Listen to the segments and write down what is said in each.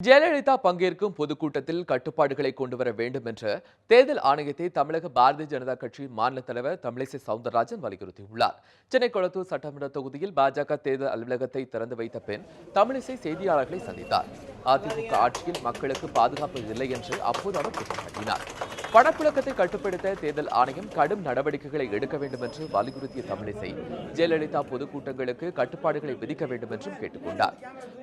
ஜெயலலிதா பங்கேற்கும் பொதுக்கூட்டத்தில் கட்டுப்பாடுகளை கொண்டுவர வேண்டும் என்ற தேர்தல் ஆணையத்தை தமிழக பாரதிய ஜனதா கட்சி மாநில தலைவர் தமிழிசை சவுந்தரராஜன் வலியுறுத்தியுள்ளார். சென்னை கொளத்தூர் சட்டமன்ற தொகுதியில் பாஜக தேர்தல் அலுவலகத்தை திறந்து வைத்த பின் தமிழிசை செய்தியாளர்களை சந்தித்தார். அதிமுக ஆட்சியில் மக்களுக்கு பாதுகாப்பு இல்லை என்று அப்போது அவர் குற்றம் சாட்டினார். பணப்புழக்கத்தை கட்டுப்படுத்த தேர்தல் ஆணையம் கடும் நடவடிக்கைகளை எடுக்க வேண்டும் என்று வலியுறுத்திய தமிழிசை ஜெயலலிதா பொதுக்கூட்டங்களுக்கு கட்டுப்பாடுகளை விதிக்க வேண்டும் என்றும் கேட்டுக்கொண்டார்.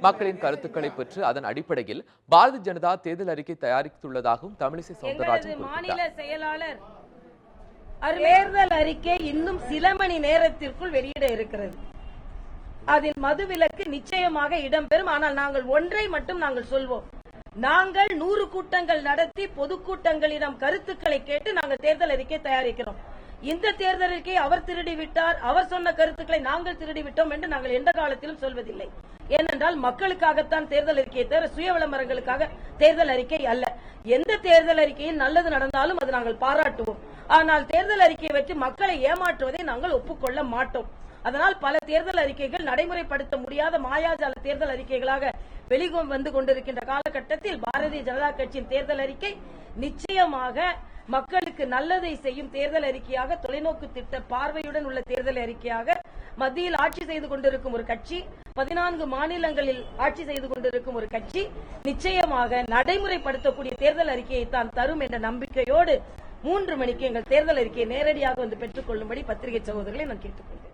மக்களின் கருத்துக்களை பெற்று அதன் அடிப்படையில் பாரதிய ஜனதா தேர்தல் அறிக்கை தயாரித்துள்ளதாகவும் தமிழிசை சவுந்தரராஜன் கூறினார். தேர்தல் அறிக்கை இன்னும் சில மணி நேரத்திற்குள் வெளியிட இருக்கிறது. அதில் மதுவிலக்கு நிச்சயமாக இடம்பெறும். ஆனால் நாங்கள் ஒன்றை மட்டும் நாங்கள் சொல்வோம். நாங்கள் 100 கூட்டங்கள் நடத்தி பொதுக்கூட்டங்களிடம் கருத்துக்களை கேட்டு நாங்கள் தேர்தல் அறிக்கை தயாரிக்கிறோம். இந்த தேர்தல் அறிக்கை அவர் திருடிவிட்டார், அவர் சொன்ன கருத்துக்களை நாங்கள் திருடிவிட்டோம் என்று நாங்கள் எந்த காலத்திலும் சொல்வதில்லை. ஏனென்றால் மக்களுக்காகத்தான் தேர்தல் அறிக்கையை தவிர சுய விளம்பரங்களுக்காக தேர்தல் அறிக்கை அல்ல. எந்த தேர்தல் அறிக்கையில் நல்லது நடந்தாலும் அது நாங்கள் பாராட்டுவோம். ஆனால் தேர்தல் அறிக்கையை வச்சு மக்களை ஏமாற்றுவதை நாங்கள் ஒப்புக்கொள்ள மாட்டோம். அதனால் பல தேர்தல் அறிக்கைகள் நடைமுறைப்படுத்த முடியாத மாயாஜால தேர்தல் அறிக்கைகளாக வெளிவந்து கொண்டிருக்கின்ற காலகட்டத்தில் பாரதிய ஜனதா கட்சியின் தேர்தல் அறிக்கை நிச்சயமாக மக்களுக்கு நல்லதை செய்யும் தேர்தல் அறிக்கையாக, தொலைநோக்கு திட்ட பார்வையுடன் உள்ள தேர்தல் அறிக்கையாக, மத்தியில் ஆட்சி செய்து கொண்டிருக்கும் ஒரு கட்சி, 14 மாநிலங்களில் ஆட்சி செய்து கொண்டிருக்கும் ஒரு கட்சி நிச்சயமாக நடைமுறைப்படுத்தக்கூடிய தேர்தல் அறிக்கையை தான் தரும் என்ற நம்பிக்கையோடு 3 மணிக்கு எங்கள் தேர்தல் அறிக்கையை நேரடியாக வந்து பெற்றுக் கொள்ளும்படி பத்திரிகை சகோதரர்களை நான் கேட்டுக்கொள்கிறேன்.